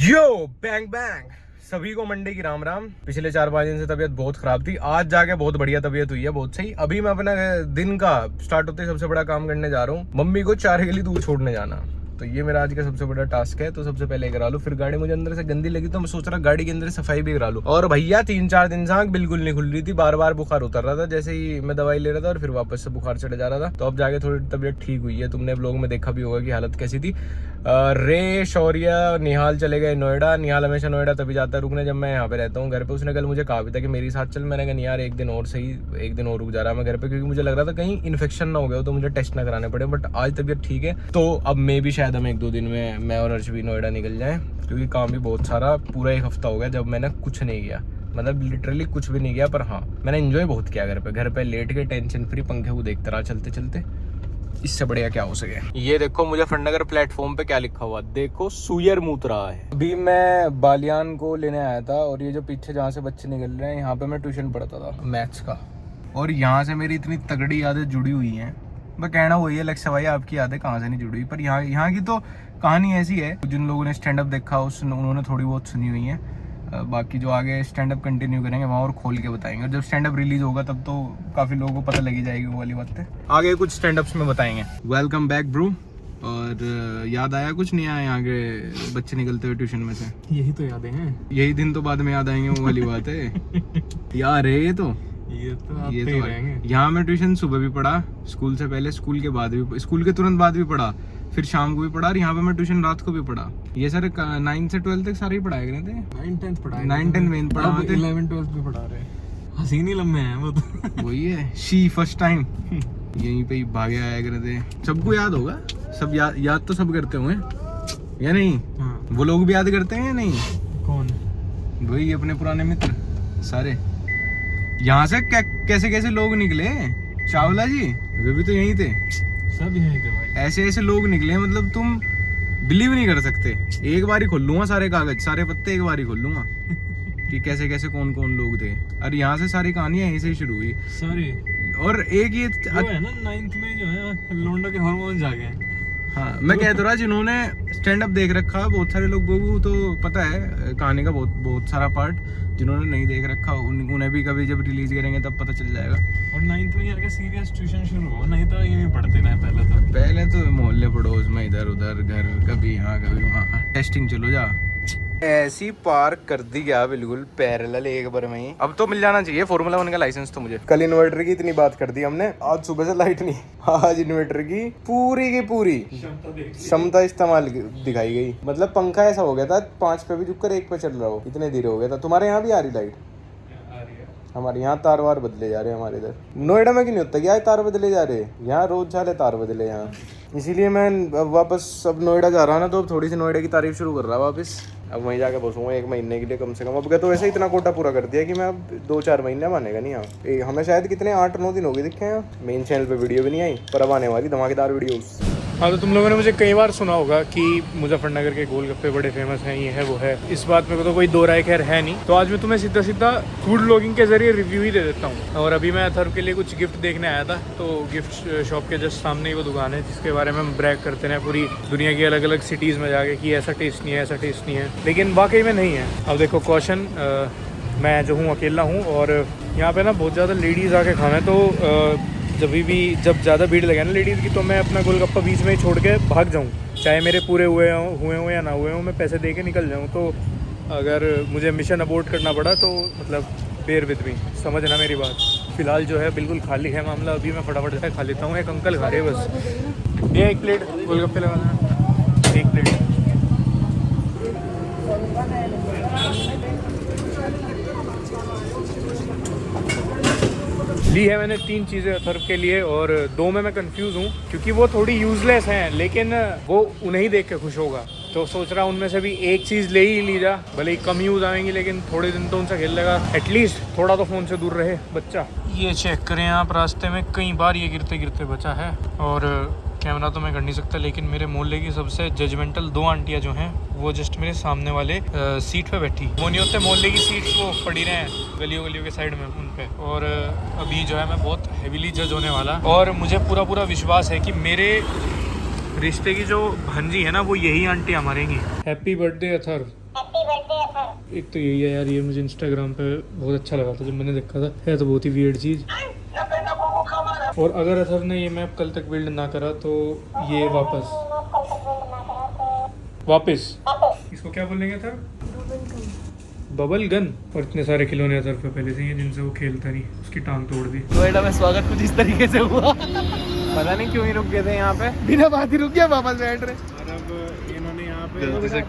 यो bang bang सभी को Monday की राम राम। पिछले 4-5 दिन से तबीयत बहुत खराब थी, आज जाके बहुत बढ़िया तबीयत हुई है, बहुत सही। अभी मैं अपना दिन का स्टार्ट होते ही सबसे बड़ा काम करने जा रहा हूँ, मम्मी को 4 गली दूर छोड़ने जाना। तो ये मेरा आज का सबसे बड़ा टास्क है। तो सबसे पहले करा लूँ, फिर गाड़ी मुझे अंदर से गंदी लगी तो मैं सोच रहा गाड़ी के अंदर सफाई भी करा लूँ। और भैया 3-4 दिन से आँख बिल्कुल नहीं खुल रही थी, बार बार बुखार उतर रहा था जैसे ही मैं दवाई ले रहा था और फिर वापस से बुखार चढ़ जा रहा था। तो अब जाके थोड़ी तबीयत ठीक हुई है। तुमने ब्लॉग में देखा भी होगा कि हालत कैसी थी। रे शौर्य निहाल चले गए नोएडा। निहाल हमेशा नोएडा तभी जाता है रुकने जब मैं यहाँ पे रहता हूँ घर पे। उसने कल मुझे कहा भी था कि मेरे साथ चल। मैंने कहा नहीं यार, एक दिन और सही, एक दिन और रुक जा रहा मैं घर पे, क्योंकि मुझे लग रहा था कहीं इन्फेक्शन ना हो गया हो तो मुझे टेस्ट ना कराने पड़े। बट आज तबीयत ठीक है, तो अब मैं भी शायद हम 1-2 दिन में मैं और अर्श भी नोएडा निकल जाएं, क्योंकि काम भी बहुत सारा। पूरा 1 हफ्ता हो गया जब मैंने कुछ नहीं किया, मतलब लिटरली कुछ भी नहीं किया। पर हाँ, मैंने एंजॉय बहुत किया घर पे लेट के टेंशन फ्री पंखे को देखते रहा चलते चलते। इससे बढ़िया क्या हो सके। ये देखो मुजफ्फरनगर प्लेटफॉर्म पे क्या लिखा हुआ, देखो सुयर मूत रहा है। अभी मैं बालियान को लेने आया था और ये जो पीछे जहाँ से बच्चे निकल रहे हैं, यहाँ पे मैं ट्यूशन पढ़ता था मैथ्स का। और यहाँ से मेरी इतनी तगड़ी यादें जुड़ी हुई हैं। मैं कहना वही है लक्ष्य भाई, आपकी यादें कहाँ से नहीं जुड़ी हुई। पर यहाँ की तो कहानी ऐसी है, जिन लोगों ने स्टैंड अप देखा उन्होंने थोड़ी बहुत सुनी हुई है। बाकी जो आगे स्टैंड अप कंटिन्यू करेंगे वहाँ और खोल के बताएंगे। और जब स्टैंड अप रिलीज होगा तब तो काफ़ी लोगों को पता लगी जाएगी वो वाली बातें। आगे कुछ स्टैंड अप्स में बताएंगे। Welcome back bro. और याद आया कुछ नहीं आया यहाँ के बच्चे निकलते हुए ट्यूशन में से? यही तो यादें हैं, यही दिन तो बाद में याद आएंगे वो वाली बात है यार। ये तो यहाँ मैं ट्यूशन सुबह भी पढ़ा, स्कूल से पहले, स्कूल के बाद भी, स्कूल के तुरंत बाद भी पढ़ा, फिर शाम को भी पढ़ा, और यहाँ पे मैं ट्यूशन रात को भी पढ़ा। ये सर 9 से 12 तक सारे ही पढ़ाए गए थे। 9-10 पढ़ाए, 9-10 मेन पढ़ा, 11-12 भी पढ़ा रहे। हसीन ही लम्बे हैं वो तो वही है शी फर्स्ट टाइम यहीं पे ही भागे आया करे थे। सबको याद होगा, सब याद तो सब करते हुए या नहीं? हाँ। वो लोग भी याद करते हैं या नहीं? कौन? वही अपने पुराने मित्र सारे। यहाँ से कैसे कैसे लोग निकले, चावला जी वे भी तो यहीं थे, सब यहीं थे भाई। ऐसे ऐसे लोग निकले, मतलब तुम बिलीव नहीं कर सकते। एक बार ही खोल लूंगा सारे कागज, सारे पत्ते एक बार ही खोल लूंगा कि कैसे कैसे कौन कौन लोग थे। और यहाँ से सारी कहानियां यहीं से ही शुरू हुई सारी। और एक ये वो है ना 9th में जो है लोंडा के हार्मोन जागे। हाँ, मैं कह तो रहा, जिन्होंने स्टैंड अप देख रखा बहुत सारे लोगों को तो पता है कहानी का बहुत सारा पार्ट। जिन्होंने नहीं देख रखा उन्हें भी कभी जब रिलीज करेंगे तब पता चल जाएगा। और 9th में आके सीरियस ट्यूशन शुरू हो, नहीं तो ये भी पढ़ते ना। पहले तो मोहल्ले पड़ोस में इधर उधर घर, कभी यहाँ कभी वहाँ, टेस्टिंग चलो जा। ऐसी पार्क कर दी गया बिल्कुल पैरेलल एक बार में ही। अब तो मिल जाना चाहिए फॉर्मूला 1 का लाइसेंस तो मुझे। कल इन्वर्टर की इतनी बात कर दी हमने, आज सुबह से लाइट नहीं, आज इन्वर्टर की पूरी क्षमता इस्तेमाल दिखाई गई। मतलब पंखा ऐसा हो गया था 5 पे भी झुककर 1 पे चल रहा हो, इतने देर हो गया था। तुम्हारे यहाँ भी आ रही लाइट? हमारे यहाँ तार वार बदले जा रहे हैं। हमारे इधर नोएडा में क्यों नहीं होता क्या तार बदले जा रहे हैं? यहाँ रोज साले तार बदले यहाँ। इसीलिए मैं वापस अब नोएडा जा रहा ना, तो अब थोड़ी सी नोएडा की तारीफ शुरू कर रहा वापस। अब वहीं जाके बसूंगा 1 महीने के लिए कम से कम। अब तो वैसे इतना कोटा पूरा कर दिया कि मैं अब 2-4 महीने मानेगा नहीं यहाँ। हमें शायद कितने 8-9 दिन हो गए दिखे यहाँ। मेन चैनल पे वीडियो भी नहीं आई, पर अब आने वाली धमाकेदार वीडियोस। हाँ, तो तुम लोगों ने मुझे कई बार सुना होगा कि मुजफ्फरनगर के गोलगप्पे बड़े फेमस हैं, ये है वो है। इस बात में तो कोई दो राय खैर है नहीं। तो आज मैं तुम्हें सीधा फूड व्लॉगिंग के जरिए रिव्यू ही दे देता हूँ। और अभी मैं अथर्व के लिए कुछ गिफ्ट देखने आया था, तो गिफ्ट शॉप के जस्ट सामने ही वो दुकान है जिसके बारे में हम ब्रैग करते हैं पूरी दुनिया की अलग अलग सिटीज़ में जाके कि ऐसा टेस्ट नहीं है, ऐसा टेस्ट नहीं है, लेकिन वाकई में नहीं है। अब देखो कॉशन, मैं जो हूँ अकेला हूँ और यहाँ पे ना बहुत ज़्यादा लेडीज़ आके खाना है। तो जब ज़्यादा भीड़ लगे ना लेडीज़ की, तो मैं अपना गोलगप्पा बीच में ही छोड़ के भाग जाऊँ, चाहे मेरे पूरे हुए हों या ना हुए हों, मैं पैसे दे के निकल जाऊँ। तो अगर मुझे मिशन अबॉर्ट करना पड़ा तो मतलब बेयर विद मी, समझना मेरी बात। फ़िलहाल जो है बिल्कुल खाली है मामला। अभी मैं फटाफट से खा लेता हूँ। एक अंकल खा रहे हैं बस। ये 1 प्लेट गोलगप्पे लगा देना, 1 प्लेट। ली है मैंने 3 चीज़ें अथर्व के लिए, और 2 में मैं कंफ्यूज हूँ क्योंकि वो थोड़ी यूजलेस हैं, लेकिन वो उन्हें ही देख के खुश होगा। तो सोच रहा हूँ उनमें से भी एक चीज़ ले ही ली जा, भले ही कम यूज़ आएंगी लेकिन थोड़े दिन तो उनसे खेल लेगा, एटलीस्ट थोड़ा तो फ़ोन से दूर रहे बच्चा। ये चेक करें आप, रास्ते में कई बार ये गिरते गिरते बचा है। और कैमरा तो मैं कर नहीं सकता, लेकिन मेरे मोहल्ले की सबसे जजमेंटल 2 आंटियाँ जो हैं वो जस्ट मेरे सामने वाले सीट पे बैठी। वो नहीं होते मोहल्ले की सीट्स, वो पड़ी रहे हैं गलियों के साइड में उन पे। और अभी जो है मैं बहुत हेवीली जज होने वाला, और मुझे पूरा विश्वास है कि मेरे रिश्ते की जो भांजी है ना वो यही आंटी मारेंगी। Happy birthday Atharv. एक तो यही है यार, ये मुझे इंस्टाग्राम पे बहुत अच्छा लगा था जब मैंने देखा था, है तो बहुत ही वियर्ड चीज़। और अगर अथर ने ये मैप कल तक बिल्ड ना करा तो ये वापस इसको क्या बोलेंगे अथर? Bubble gun. और इतने सारे खिलौने अथर पे पहले से ही हैं जिनसे वो खेलता नहीं, उसकी टांग तोड़ दी। नोएडा में स्वागत कुछ इस तरीके से हुआ। पता नहीं क्यों ही रुक गए थे यहाँ पे, बिना बात ही रुक गया, वापस बैठ रहे। और अब इन्होंने यहाँ पे जल्दी से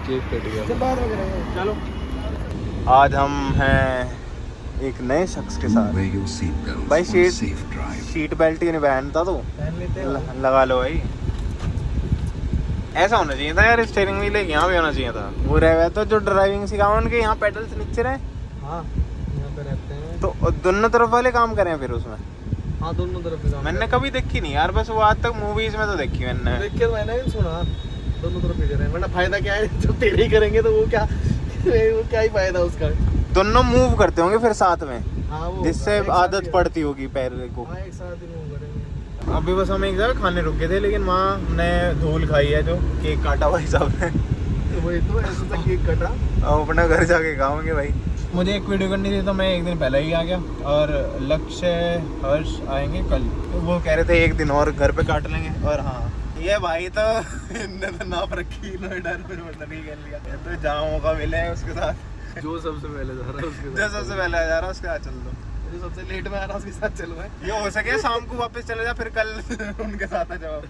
केक कट गया। चलो, आज हम हैं एक नए शख्स के साथ। भाई सीट बेल्ट ही नहीं पहनता तो लगा लो भाई। ऐसा होना चाहिए था यार, स्टीयरिंग व्हील यहाँ भी होना चाहिए था। वो रह गया तो जो ड्राइविंग सिखाओ उनके यहाँ पेडल्स नीचे रहे। हाँ, यहाँ पे रहते हैं तो दोनों तरफ वाले काम करें फिर उसमें। हाँ, दोनों तरफ काम मैंने कभी देखी नहीं यार, बस वो आज तक मूवीज में तो देखी मैंने। देख के मैंने सुना दोनों तरफ ही वरना फायदा क्या है, जो तेरे ही करेंगे तो वो क्या ही फायदा उसका। दोनों मूव करते होंगे फिर साथ में। हाँ, जिससे आदत पड़ती होगी पैर को। हाँ, एक साथ ही मूव करेंगे। अभी बस हम एक जगह खाने रुक गए थे, लेकिन वहाँ हमने धूल खाई है, जो केक काटा भाई साहब ने। वही तो ऐसा था, केक कटा। अब अपना घर जाके खाओगे भाई। मुझे एक वीडियो करनी थी तो मैं एक दिन पहले ही आ गया, और लक्ष्य हर्ष आएंगे कल, तो वो कह रहे थे एक दिन और घर पे काट लेंगे। और हाँ, ये भाई तो इनने तो नाप रखी, नोएडा में मतलब नहीं कर लिया, तो जहाँ मौका मिले उसके साथ। जो सबसे पहले जा रहा है उसके साथ, जो सबसे पहले जा रहा है उसके साथ चल दो, जो सबसे लेट में आ रहा है उसके साथ चलो भाई। ये हो सके शाम को वापस चले जा, फिर कल उनके साथ आ जाओ।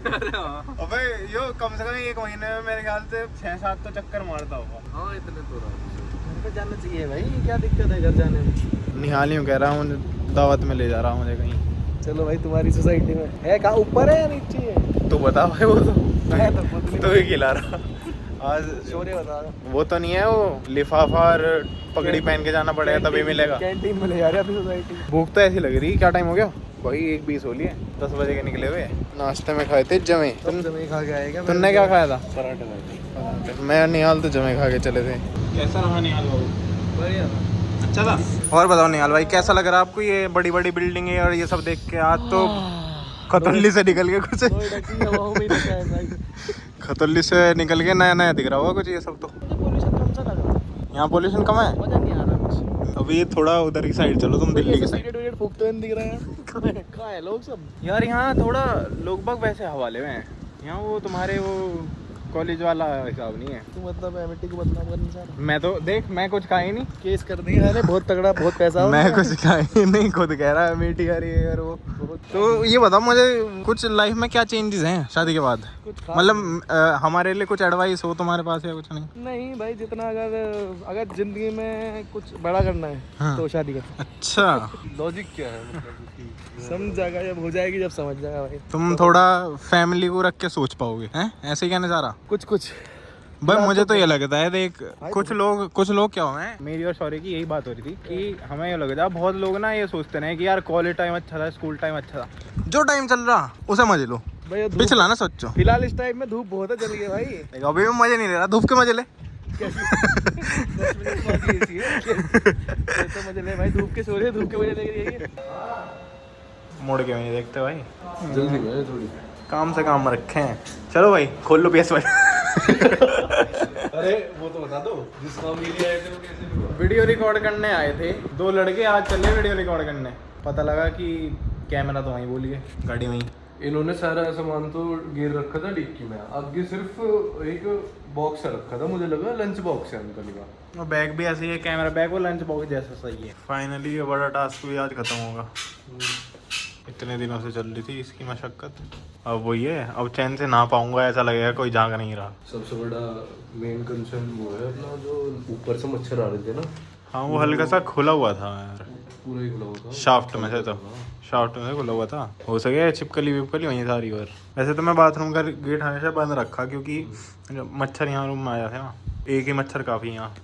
अबे यो कम से कम एक महीने में मेरे ख्याल से 6-7 तो चक्कर मारता होगा। हाँ, इतने तो घर पे जाना चाहिए भाई, क्या दिक्कत है घर जाने में। निहालियों कह रहा हूँ, दावत में ले जा रहा हूँ मुझे कहीं। चलो भाई, तुम्हारी सोसाइटी में है, कहाँ ऊपर है या नीचे है? तो बता भाई, वो तो ही खिला रहा आज। शोरे बता, वो तो नहीं है, वो लिफाफा और पगड़ी पहन के जाना पड़ेगा तभी मिलेगा। कैंटीन में ले जा रहे हैं सोसाइटी। भूख तो ऐसी लग रही, क्या टाइम हो गया भाई? 1:20 हो लिए, 10 बजे के निकले हुए। नाश्ते में खाए थे जमे। जमे खा के आएगा। तुमने क्या खाया था? पराठे। मैं निहाल तो जमे खा के चले थे। कैसा रहा निहाल बाबू? बढ़िया, अच्छा था। और बताओ निहाल भाई, कैसा लग रहा है आपको ये बड़ी बड़ी बिल्डिंग और ये सब देख के? आज तो खतौली से निकल के कुछ खतौली से निकल के नया नया दिख रहा होगा कुछ ये सब। तो यहाँ पोल्यूशन कम है, मजा नहीं आ रहा कुछ। अभी थोड़ा उधर की साइड चलो तुम, दिल्ली की साइड फूकते हुए दिख रहे हैं। कहाँ है लोग सब यार? यहाँ थोड़ा लोग बाग वैसे हवाले में है, यहाँ वो तुम्हारे वो कॉलेज वाला हिसाब नहीं है। तू मतलब एमिटी को बदनाम करना चाह रहा? मैं तो देख, मैं कुछ कहा ही नहीं, केस कर दिया अरे बहुत तगड़ा, बहुत पैसा। मैं कुछ कहा ही नहीं, खुद कह रहा है एमिटी का ये और वो। तो ये बताओ मुझे, कुछ लाइफ में क्या चेंजेस हैं शादी के बाद? मतलब हमारे लिए कुछ एडवाइस हो तुम्हारे पास या कुछ? नहीं भाई, जितना अगर जिंदगी में कुछ बड़ा करना है हाँ। तो शादी कर। अच्छा, लॉजिक क्या है मतलब? समझ जाएगा जब हो जाएगी, जब समझ जाएगा भाई। तुम थोड़ा फैमिली को रख के सोच पाओगे, हैं? ऐसे ही कहना चाह रहा? कुछ भाई मुझे तो ये लगता है, देख कुछ लोग क्या हुए हैं, मेरी और सॉरी की यही बात हो रही थी कि हमें ये लगता है, बहुत लोग ना ये सोचते हैं कि यार कॉलेज टाइम अच्छा था, स्कूल टाइम अच्छा था, जो टाइम चल रहा उसे मजे लो, पिछला ना सोचो। फिलहाल इस टाइम में धूप बहुत है, चल गई भाई। अभी भी मजे नहीं ले रहा, धूप के मजे ले। तो मजे ले भाई, धूप के सो रहे, धूप के मजे ले। मुड़ के नहीं देखते भाई, जल्दी थोड़ी काम से काम रखे हैं। चलो भाई, खोल लो PS भाई। अरे वो तो बता दो, जिस काम के लिए आए थे वो कैसे? वीडियो रिकॉर्ड करने आए थे 2 लड़के, आज चले वीडियो रिकॉर्ड करने। पता लगा कि कैमरा तो वहीं भूल गए गाड़ी में ही। इन्होंने सारा सामान तो गिर रखा था डिक्की में, आगे सिर्फ एक बॉक्स रखा था, मुझे लगा लंच बॉक्स है अंकल का। वो बैग भी ऐसे ही है, कैमरा बैग और लंच बॉक्स जैसा सही है। फाइनली ये बड़ा टास्क भी आज खत्म होगा। इतने दिनों से चल रही थी इसकी मशक्कत, अब वही है, अब चैन से ना पाऊंगा, ऐसा लगेगा कोई जाग नहीं रहा। सबसे बड़ा मेन कंसर्न वो है अपना, जो ऊपर से मच्छर आ रहे थे ना। हाँ, वो हल्का सा खुला हुआ था यार, पूरा ही खुला हुआ था शाफ्ट में से, तो शाफ्ट में से खुला हुआ था। हो सके छिपकली विपकली वहीं सारी। और वैसे तो मैं बाथरूम का गेट हमेशा बंद रखा, क्योंकि मच्छर यहाँ रूम में आया था ना, एक ही मच्छर काफ़ी यहाँ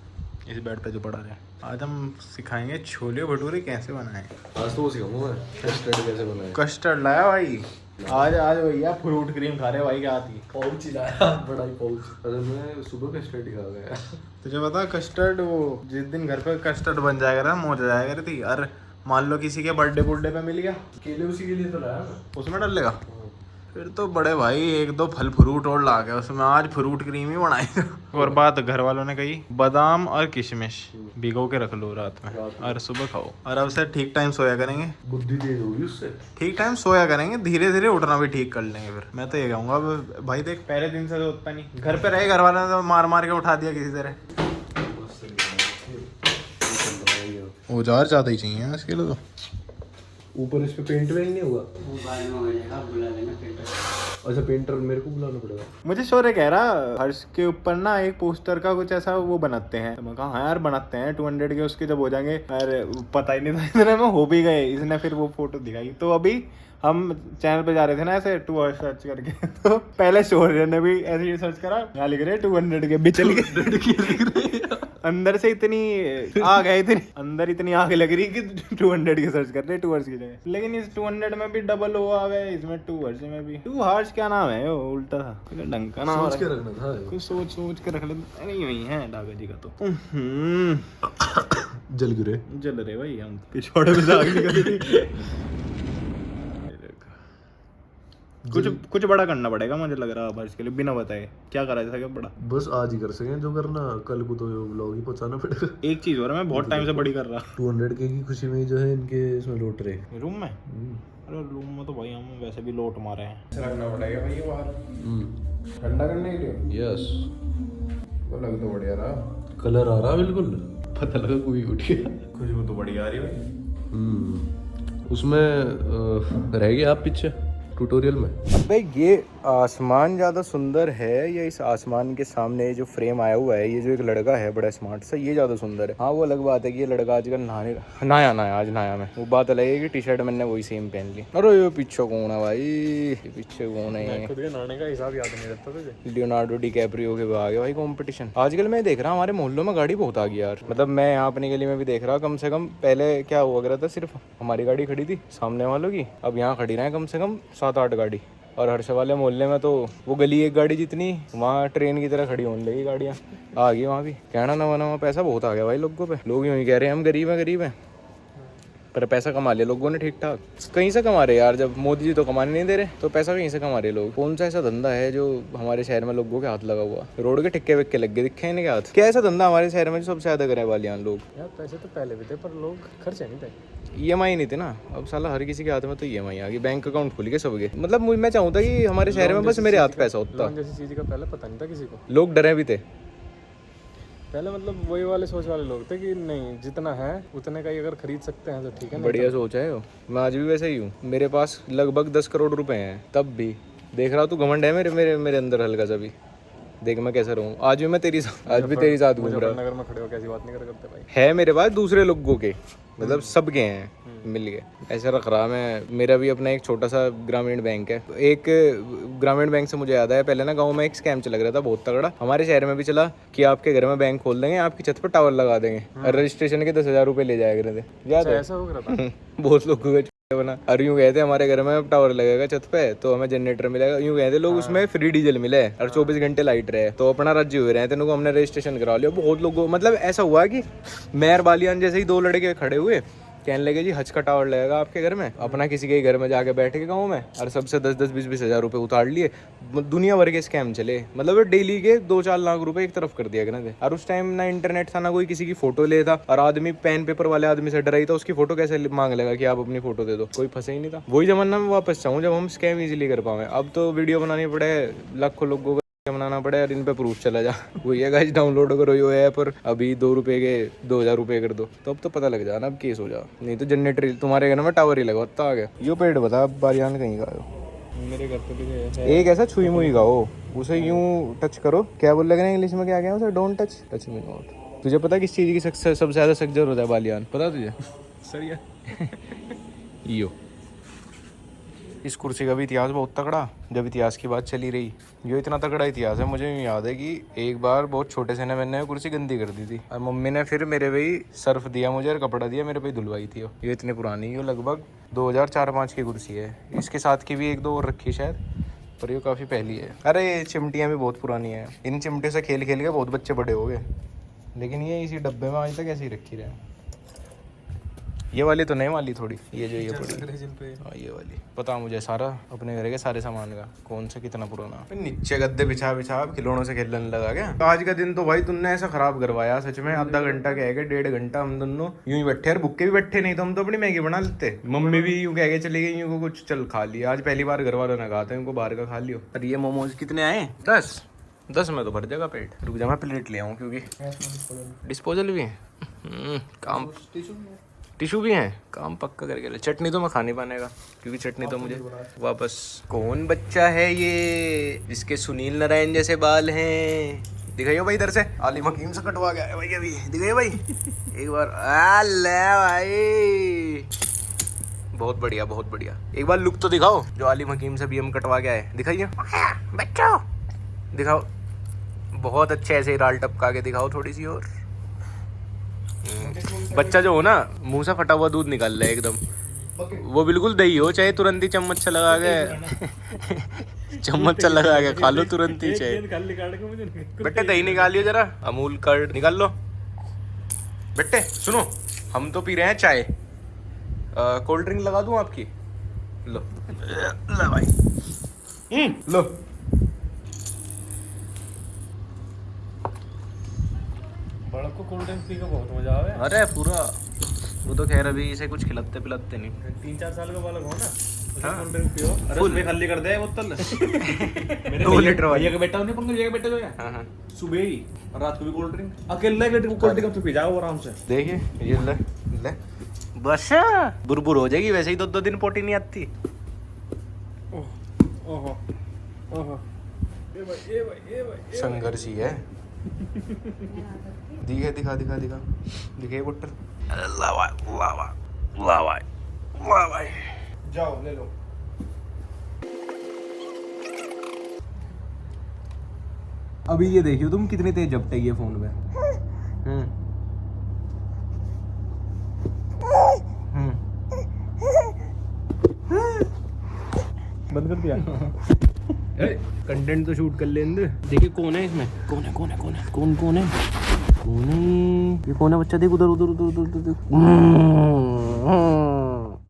इस बेड पे जो पड़ा है। आज हम सिखाएंगे छोले भटूरे कैसे बनाएं। आज तो वो सिखाऊंगा मैं, कस्टर्ड कैसे बनाए। कस्टर्ड लाया भाई आज भैया, फ्रूट क्रीम खा रहे भाई। क्या आती पाउच ही लाया, बड़ा ही पाउच। अरे मैं सुबह कस्टर्ड ही खा गया। तुझे पता कस्टर्ड, वो जिस दिन घर पे कस्टर्ड बन जाएगा ना, मौज आ जाएगा थी। अरे मान लो किसी के बर्थडे पे मिल गया, केले उसी के लिए तो लाया मैं। उसमें डाल लेगा फिर तो बड़े भाई एक दो फल फ्रूट और ला गया उसमें, आज फ्रूट क्रीम ही बनाएगा। और बात घर वालों ने कही, बादाम और किशमिश भिगो के रख लो रात में और सुबह खाओ। और अब से ठीक टाइम सोया करेंगे, बुद्धि तेज होगी उससे। ठीक टाइम सोया करेंगे, धीरे धीरे उठना भी ठीक कर लेंगे। फिर मैं तो ये कहूँगा अब भाई देख, पहले दिन से तो उठता नहीं, घर पे रहे घर वालों ने तो मार मार के उठा दिया किसी तरह। औजार ज़्यादा ही चाहिए इसके लिए तो। ऊपर इस पे पेंट वेंट नहीं हुआ? अच्छा पेंटर मेरे को बुलाना पड़ेगा। मुझे शौर्य कह रहा हर्ष के ऊपर ना एक पोस्टर का कुछ ऐसा वो बनाते हैं। मैं कहा हाँ यार बनाते हैं, 200 के उसके जब हो जाएंगे। अरे पता ही नहीं था इतने में हो भी गए। इसने फिर वो फोटो दिखाई। तो अभी हम चैनल पे जा रहे थे ना ऐसे 200 सर्च करके, तो पहले शौर्य ने भी ऐसे ही सर्च करा, यहाँ लिख रहे 200 के भी चल गए। अंदर से इतनी आग है, इतनी अंदर इतनी आग लग रही कि 200 के सर्च कर रहे 2 हर्ष की जगह। लेकिन इस 200 में भी डबल वो आ गए, इसमें 2 हर्ष में भी 2 हर्ष। क्या नाम है वो? उल्टा था, ढंग का नाम सोच के रखना था, कुछ सोच के रख लेते। नहीं वही है डागा जी का तो। जल रहे भाई हम पिछवाड़े में से आग निकल रही। कुछ बड़ा करना पड़ेगा मुझे लग रहा है इसके लिए, बिना बताए क्या करा जाएगा बड़ा। बस आज ही कर सकें जो करना, कल को तो व्लॉग ही पहुंचाना पड़ेगा। एक चीज हो रहा है, मैं बहुत टाइम से बड़ी कर रहा। 200 के की खुशी में जो है इनके इसमें लौट रहे रूम में। अरे रूम में तो भाई हम वैसे भी लोट मारे हैं। रखना पड़ेगा भाई ये बाहर ठंडा करने के लिए। यस वो लग तो बढ़िया रहा, कलर आ रहा बिल्कुल, पता लगा कोई उठ गया। खुशबू तो बढ़िया आ रही भाई। उसमें रह गया आप पीछे ट्यूटोरियल में। अबे ये आसमान ज़्यादा सुंदर है या इस आसमान के सामने जो फ्रेम आया हुआ है, ये जो एक लड़का है बड़ा स्मार्ट सा, ये ज़्यादा सुंदर है। हाँ वो अलग बात है कि ये लड़का आजकल नहाया आज नहाया मैं, वो बात अलग है कि टी शर्ट मैंने वही सेम पहन ली। अरे ये पीछे कौन है भाई? ये पीछे कौन है? खुद के नहाने का हिसाब याद नहीं रहता तुझे। लियोनार्डो डिकैप्रियो के आ गया भाई कंपटीशन। आजकल मैं देख रहा हूँ हमारे मोहल्लों में गाड़ी बहुत आ गई यार। मतलब मैं यहाँ अपनी गली में भी देख रहा हूँ, कम से कम पहले क्या हुआ करता था, सिर्फ हमारी गाड़ी खड़ी थी सामने वालों की, अब यहाँ खड़ी रहे कम से कम 7-8 गाड़ी। और हर्ष वाले मोहल्ले में तो वो गली एक गाड़ी जितनी, वहाँ ट्रेन की तरह खड़ी होने लगी गाड़ियाँ। आ गई वहाँ भी। कहना नवा पैसा बहुत आ गया भाई लोगों पे। लोग यूँ ही कह रहे हैं हम गरीब हैं, पर पैसा कमा लिया लोगों ने ठीक ठाक। कहीं से कमा रहे यार, जब मोदी जी तो कमाने नहीं दे रहे तो पैसा कहीं से कमा रहे लोग। कौन सा ऐसा धंधा है जो हमारे शहर में लोगों के हाथ लगा हुआ? रोड के ठिक्के विक्के लग गए दिखे इनके हाथ। क्या ऐसा धंधा हमारे शहर में जो सबसे ज्यादा करे वाले यहाँ लोग? यार पैसे तो पहले भी थे पर लोग खर्चे नहीं थे। EMI नहीं थे ना, अब साला हर किसी के हाथ में तो EMI आ गई। बैंक अकाउंट खुल गए सबके। मतलब मैं चाहूँ था कि हमारे शहर में बस मेरे हाथ पैसा होता। जैसी चीज का पहले पता नहीं था किसी को, लोग डरे भी थे पहले। मतलब वही वाले सोच वाले लोग थे कि नहीं जितना है उतने का ही अगर खरीद सकते हैं तो ठीक है। बढ़िया सोच है। मैं आज भी वैसे ही हूँ, मेरे पास लगभग 10 करोड़ रुपए हैं, तब भी देख रहा तू घमंड है मेरे अंदर हल्का सा भी। देख मैं कैसा रहूँ, आज भी तेरी साथ घूम रहा हूँ। नगर में खड़े हो कैसी बात नहीं करते भाई। है मेरे पास दूसरे लोगों के, मतलब सबके हैं मिल गए। ऐसा रख रहा मैं। मेरा भी अपना एक छोटा सा ग्रामीण बैंक है। एक ग्रामीण बैंक से मुझे याद आया, पहले ना गांव में एक स्कैम चल रहा था बहुत तगड़ा। हमारे शहर में भी चला कि आपके घर में बैंक खोल देंगे, आपकी छत पर टावर लगा देंगे और रजिस्ट्रेशन के 10,000 रुपए ले जाया करते थे। याद है? ऐसा हो रहा था। बहुत लोगों का बना। और यूँ कहते हमारे घर में टावर लगेगा छत पे तो हमें जनरेटर मिलेगा। यूँ कहते लोग उसमें फ्री डीजल मिले और 24 घंटे लाइट रहे, तो अपना राज्य हुए रहे। तेनों को हमने रजिस्ट्रेशन करा लिया। बहुत लोगों, मतलब ऐसा हुआ कि मेयर बालियान जैसे ही 2 लड़के खड़े हुए, कहने लगे जी हज का टावर लगेगा आपके घर में। अपना किसी के घर में जाके बैठ के गाँव में और सबसे 10-10, 20-20 हज़ार रुपए उतार लिए। दुनिया भर के स्कैम चले। मतलब डेली के 2-4 लाख रुपए एक तरफ कर दिया करते थे। और उस टाइम ना इंटरनेट था ना कोई किसी की फोटो ले था, और आदमी पेन पेपर वाले आदमी से डरा ही था, उसकी फोटो कैसे मांग लेगा कि आप अपनी फोटो दे दो। कोई फंसे ही नहीं था। वही जमाना में वापस चाहूँ जब हम स्कैम इजीली कर पाए। अब तो वीडियो बनानी पड़े, लाखों लोगों बनाना पड़े और इन पे प्रूफ चला जा। वही है गाइस, डाउनलोड करो यो ऐप और अभी 2 रुपए के 2,000 रुपए कर दो, तो अब तो पता लग जाना अब केस हो जा। नहीं तो जनरेटर तुम्हारे घर में टावर ही लगवाता आ गया। यो पेड़ बता बारियान कहीं का हो? मेरे घर पे भी एक ऐसा छुई मुई का हो, उसे यूं टच करो। क्या बोल लगे इंग्लिश में क्या गया उसे? Don't touch me not. तुझे पता किस चीज की सबसे ज्यादा सक्जर होता है बालियान? पता तुझे? सही है। यो इस कुर्सी का भी इतिहास बहुत तगड़ा। जब इतिहास की बात चली रही, जो इतना तगड़ा इतिहास है, मुझे याद है कि एक बार बहुत छोटे से ने मैंने कुर्सी गंदी कर दी थी और मम्मी ने फिर मेरे भाई सर्फ दिया मुझे और कपड़ा दिया, मेरे भाई धुलवाई थी। ये इतनी पुरानी, ये लगभग 2004-5 की कुर्सी है। इसके साथ की भी 1-2 और रखी शायद, पर ये काफ़ी पहली है। अरे चिमटियाँ भी बहुत पुरानी है। इन चिमटे से खेल खेल के बहुत बच्चे बड़े हो गए, लेकिन ये इसी डब्बे में आज तक ऐसे ही रखी रहे। ये वाली तो नहीं वाली थोड़ी, ये जो ये पड़ी, हाँ ये वाली। पता मुझे सारा अपने घर के सारे सामान का, कौन सा कितना पुराना। नीचे गद्दे बिछा बिछा खिलौनों से खेलने लगा क्या। तो आज का दिन तो भाई तुमने ऐसा खराब करवाया सच में। आधा घंटा कह गए, 1.5 घंटा हम दोनों यूं ही बैठे, और भुक्के भी बैठे नहीं तो हम तो अपनी मैगी बना लेते। मम्मी भी यूं कह के चली गई, यूं को कुछ चल खा लिया। आज पहली बार घर वालों ने कहा था इनको बाहर का खा लियो। और ये मोमोज कितने आए? 10 में तो भर जाएगा पेट। रुक जा मैं प्लेट ले आऊँ, क्योंकि डिस्पोजल भी है। काम टिशू भी हैं, काम पक्का करके ले। चटनी तो मैं खा नहीं पाने का, क्योंकि चटनी तो मुझे वापस। कौन बच्चा है ये जिसके सुनील नारायण जैसे बाल हैं? दिखाइए भाई इधर से, आलिम हकीम से कटवा गया है भाई अभी। दिखाइए भाई एक बार। ले भाई बहुत बढ़िया बहुत बढ़िया। एक बार लुक तो दिखाओ जो आलिम हकीम से भी हम कटवा गया है। दिखाइए बच्चों, दिखाओ। बहुत अच्छे ऐसे राल टपका के दिखाओ थोड़ी सी और। बच्चा जो हो ना, मुंह से फटा हुआ दूध निकाल रहा है एकदम, वो बिल्कुल दही हो, चाहे तुरंत ही चम्मच से लगा के चम्मच से लगा के खा लो तुरंत ही। चाहे बेटे दही निकालियो जरा, अमूल कर्ड निकाल लो। बेटे सुनो, हम तो पी रहे हैं चाय, कोल्ड ड्रिंक लगा दूं आपकी? लो लो भाई, लो। बड़ा को कोल्ड ड्रिंक पी के बहुत मजा आवे। अरे पूरा, वो तो खैर अभी इसे कुछ खिलाते पिलाते नहीं। 3-4 साल का बालक हो ना, हाँ। कोल्ड ड्रिंक पियो। अरे फुल। उसमें खाली कर दे बोतल। मेरे 2 लीटर वाली। भैया का बेटा नहीं, पंकज भैया का बेटा जो है, हाँ। सुबह ही और रात को भी कोल्ड ड्रिंक, अकेला 1 लीटर कोल्ड ड्रिंक तो पी जाओ आराम से। देखिए ये ले ले, बस बुरबुर हो जाएगी। वैसे ही 2 दिन पोटी नहीं आती। ओहो ओहो, ए भाई ए भाई ए भाई, संघर्ष ही है। दिखे दिखा दिखा दिखा दिखे बोतल। लावा लावा लावा लावा, जाओ ले लो। अभी ये देखियो तुम कितनी तेज झपटेगी फोन पे। बंद कर दिया। कंटेंट तो शूट कर ले अंदर। देखिए कौन है इसमें, कौन है कौन है कौन है कौन कौन है कौन है ये कौन है बच्चा? देख उधर उधर उधर उधर उधर।